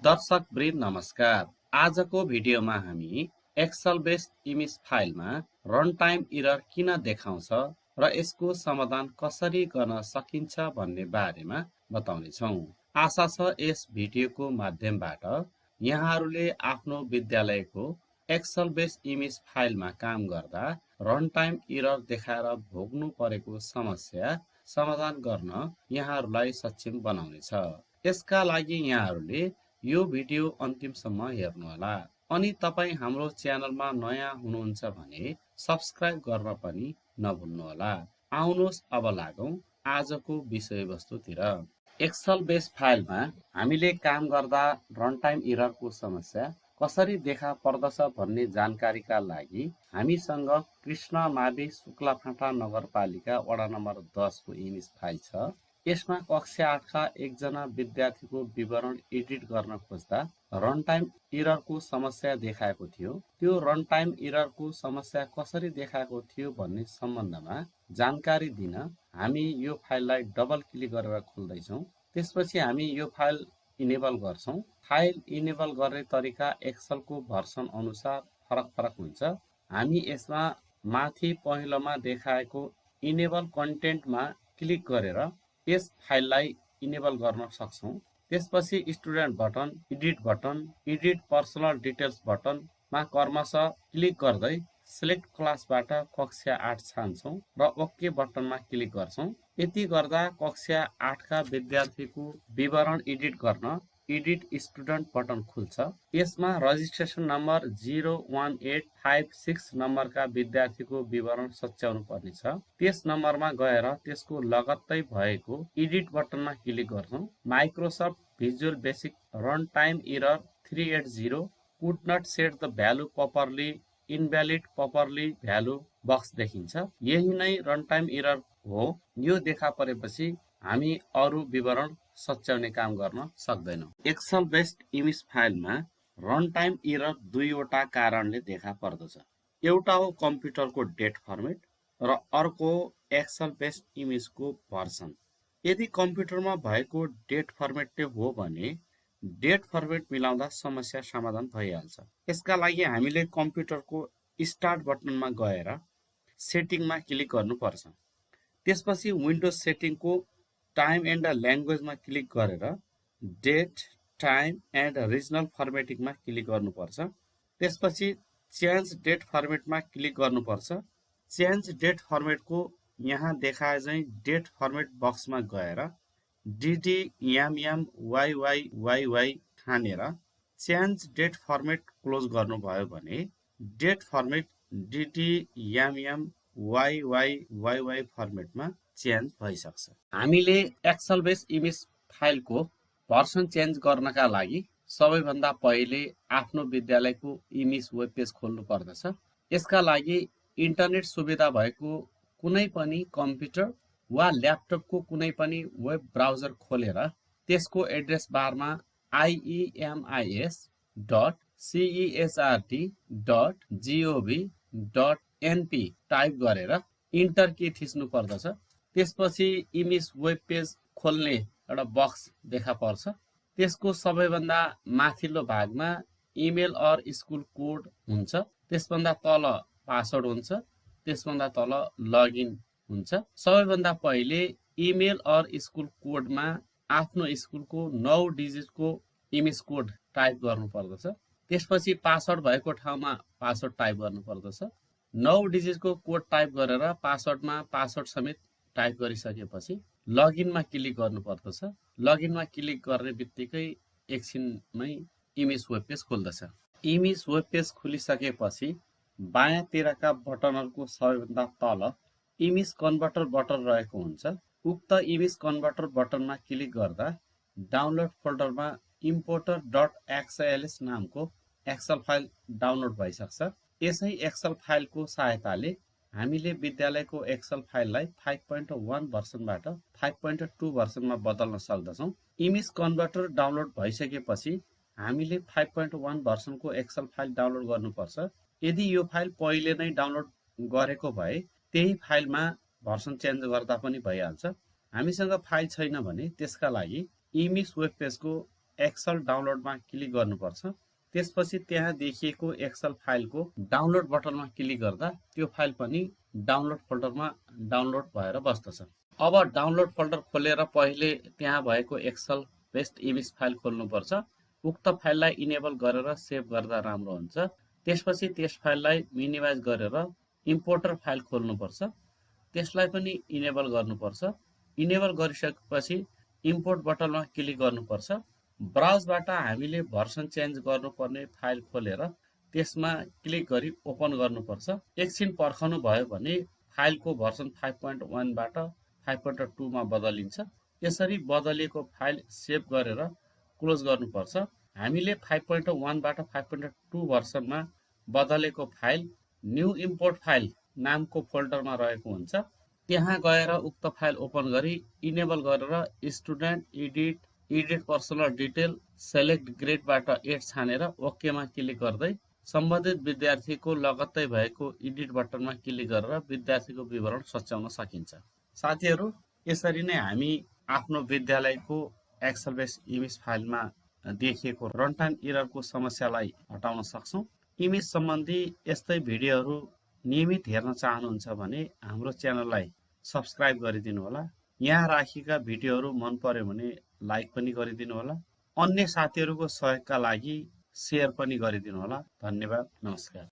दर्शक वृन्द नमस्कार। आजको भिडियोमा हामी एक्सेल बेस्ड इमेज फाइलमा रन टाइम एरर किन देखाउँछ र यसको समाधान कसरी गर्न सकिन्छ भन्ने बारेमा बताउने छौं। आशा छ यस भिडियोको माध्यमबाट यहाँहरूले आफ्नो विद्यालयको एक्सेल बेस्ड इमेज फाइलमा काम गर्दा रन टाइम एरर देखाएर भोग्नु परेको समस्या समाधान गर्न यहाँहरूलाई सक्षम बनाउनेछ। यसका लागि यहाँहरूले यो भिडियो अन्तिमसम्म हेर्नुहोला। अनि तपाईं हाम्रो च्यानलमा नयाँ हुनुहुन्छ भने सब्स्क्राइब गर्न पनि नभुल्नुहोला। आउनुहोस् अब लागौं आजको विषयवस्तुतिर। एक्सेल बेस फाइलमा हामीले काम गर्दा रन टाइम एररको समस्या कसरी देखा पर्दछ भन्ने जानकारीका लागि हामीसँग कृष्ण मावि शुक्लाफाँटा नगरपालिका वडा नम्बर 10 को इमेज फाइल छ। यसमा कक्षा 8 का एकजना विद्यार्थीको विवरण एडिट गर्न खोज्दा रन टाइम एररको समस्या देखाएको थियो। त्यो रन टाइम एररको समस्या कसरी देखाएको थियो भन्ने सम्बन्धमा जानकारी दिन हामी यो फाइललाई डबल क्लिक गरेर खोल्दैछौँ। त्यसपछि हामी यो फाइल इनेबल गर्छौँ। फाइल इनेबल गर्ने तरिका एक्सेलको भर्सन अनुसार फरक हुन्छ। हामी यसमा माथि पहिलोमा देखाएको इनेबल कन्टेन्टमा क्लिक गरेर यस फाइललाई इनेबल गर्न सक्छौं। त्यसपछि student button, edit personal details बटनमा क्रमशः क्लिक गर्दै सिलेक्ट क्लासबाट कक्षा 8 छान्छौं र ओके बटनमा क्लिक गर्छौं। यति गर्दा कक्षा 8 का विद्यार्थीको विवरण एडिट गर्न एडिट स्टुडेन्ट बटन खुल्छ। यसमा रजिस्ट्रेसन नम्बर 01856 नम्बरका विद्यार्थीको विवरण सच्याउनु पर्नेछ। त्यस नम्बरमा गएर त्यसको लगत्तै भएको एडिट बटनमा क्लिक गर्छौं। Microsoft Visual Basic run time error 380 could not set the value property, invalid property value box देखिन्छ। यही नै रन टाइम एरर हो। यो देखा परेपछि हामी अरु विवरण सच्याउने काम गर्न सक्दैनौं। एक्सेल बेस्ड इमेज फाइलमा रन टाइम एरर दुईवटा कारणले देखा पर्दछ। एउटा हो कम्प्युटरको डेट फर्मेट र अर्को एक्सेल बेस्ड इमेजको भर्सन। यदि कम्प्युटरमा भएको डेट फर्मेटले हो भने डेट फर्मेट मिलाउँदा समस्या समाधान भइहाल्छ। यसका लागि हामीले कम्प्युटरको स्टार्ट बटनमा गएर सेटिङमा क्लिक गर्नुपर्छ। त्यसपछि विन्डोज सेटिङको टाइम एन्ड ल्याङ्ग्वेजमा क्लिक गरेर डेट, टाइम एन्ड रिजनल फर्मेटिङमा क्लिक गर्नुपर्छ। त्यसपछि चेन्ज डेट फर्मेटमा क्लिक गर्नुपर्छ। चेन्ज डेट फर्मेटको यहाँ देखाए चाहिँ डेट फर्मेट बक्समा गएर डिडी एमएम वाइवाई ठानेर चेन्ज डेट फर्मेट क्लोज गर्नुभयो भने date format DD MM YY फर्मेटमा चेन्ज भइसक्छ। हामीले एक्सेल बेस्ड इमेज फाइलको भर्सन चेन्ज गर्नका लागि सबैभन्दा पहिले आफ्नो विद्यालयको इमेज वेब पेज खोल्नु पर्दछ। यसका लागि इन्टरनेट सुविधा भएको कुनै पनि कम्प्युटर वा ल्यापटपको कुनै पनि वेब ब्राउजर खोलेर त्यसको एड्रेस बारमा iemis.cesrt.gov.np टाइप गरेर इन्टर की थिच्नु पर्दछ। त्यसपछि इमेज वेब पेज खोल्ने एउटा बक्स देखा पर्छ। त्यसको सबैभन्दा माथिल्लो भागमा इमेल अर स्कुल कोड हुन्छ। त्यसभन्दा तल पासवर्ड हुन्छ। त्यसभन्दा तल लगइन हुन्छ। सबैभन्दा पहिले इमेल अर स्कुल कोडमा आफ्नो स्कुलको 9 डिजिटको इमेज कोड टाइप गर्नु पर्दछ। त्यसपछि पासवर्ड भएको ठाउँमा पासवर्ड टाइप गर्नु पर्दछ। 9 डिजिटको कोड टाइप गरेर पासवर्डमा पासवर्ड समेत टाइप गरिसकेपछि लगइनमा क्लिक गर्नु पर्दछ। लगइनमा क्लिक गर्ने बित्तिकै एकछिनमै इमेज वेब पेज खुल्दछ। इमेज वेब पेज खुलिसकेपछि बायाँतिरका बटनहरूको सबैभन्दा तल इमेज कन्भर्टर बटन रहेको हुन्छ। उक्त इमेज कन्भर्टर बटनमा क्लिक गर्दा डाउनलोड फोल्डरमा importer.xls नामको एक्सेल फाइल डाउनलोड भइसक्छ। यसै एक्सेल फाइलको सहायताले हामीले विद्यालयको एक्सेल फाइललाई 5.1 भर्सनबाट 5.2 भर्सनमा बदल्न सक्दछौँ। इमेज कन्भर्टर डाउनलोड भइसकेपछि हामीले 5.1 भर्सनको एक्सेल फाइल डाउनलोड गर्नुपर्छ। यदि यो फाइल पहिले नै डाउनलोड गरेको भए त्यही फाइलमा भर्सन चेन्ज गर्दा पनि भइहाल्छ। हामीसँग फाइल छैन भने त्यसका लागि इमेज वेब पेजको एक्सेल डाउनलोडमा क्लिक गर्नुपर्छ। त्यसपछि त्यहाँ देखिएको एक्सेल फाइलको डाउनलोड बटनमा क्लिक गर्दा त्यो फाइल पनि डाउनलोड फोल्डरमा डाउनलोड भएर बस्दछ। अब डाउनलोड फोल्डर खोलेर पहिले त्यहाँ भएको एक्सेल बेस्ड इमेज फाइल खोल्नुपर्छ। उक्त फाइललाई इनेबल गरेर सेभ गर्दा राम्रो हुन्छ। त्यसपछि त्यस फाइललाई मिनिमाइज गरेर इम्पोर्टर फाइल खोल्नुपर्छ। त्यसलाई पनि इनेबल गर्नुपर्छ। इनेबल गरिसकेपछि इम्पोर्ट बटनमा क्लिक गर्नुपर्छ। ब्राउजबाट हामीले भर्सन चेन्ज गर्नुपर्ने फाइल खोलेर त्यसमा क्लिक गरी ओपन गर्नुपर्छ। एकछिन पर्खनु भयो भने फाइलको भर्सन 5.1 बाट 5.2 मा बदलिन्छ। यसरी बदलिएको फाइल सेभ गरेर क्लोज गर्नुपर्छ। हामीले 5.1 बाट 5.2 भर्सनमा बदलेको फाइल न्यू इम्पोर्ट फाइल नामको फोल्डरमा रहेको हुन्छ। त्यहाँ गएर उक्त फाइल ओपन गरी इनेबल गरेर student edit personal detail select ग्रेडबाट 8 छानेर ओकेमा क्लिक गर्दै सम्बन्धित विद्यार्थीको लगत्तै भएको एडिट बटनमा क्लिक गरेर विद्यार्थीको विवरण सच्याउन सकिन्छ। साथीहरू, यसरी नै हामी आफ्नो विद्यालयको एक्सेल बेस्ड इमेज फाइलमा देखिएको रन टाइम एररको समस्यालाई हटाउन सक्छौँ। इमेज सम्बन्धी यस्तै भिडियोहरू नियमित हेर्न चाहनुहुन्छ भने हाम्रो च्यानललाई सब्स्क्राइब गरिदिनु होला। यहाँ राखेका भिडियोहरू मन पर्यो भने लाइक पनि गरिदिनु होला। अन्य साथीहरूको सहयोगका लागि सेयर पनि गरिदिनु होला। धन्यवाद। नमस्कार।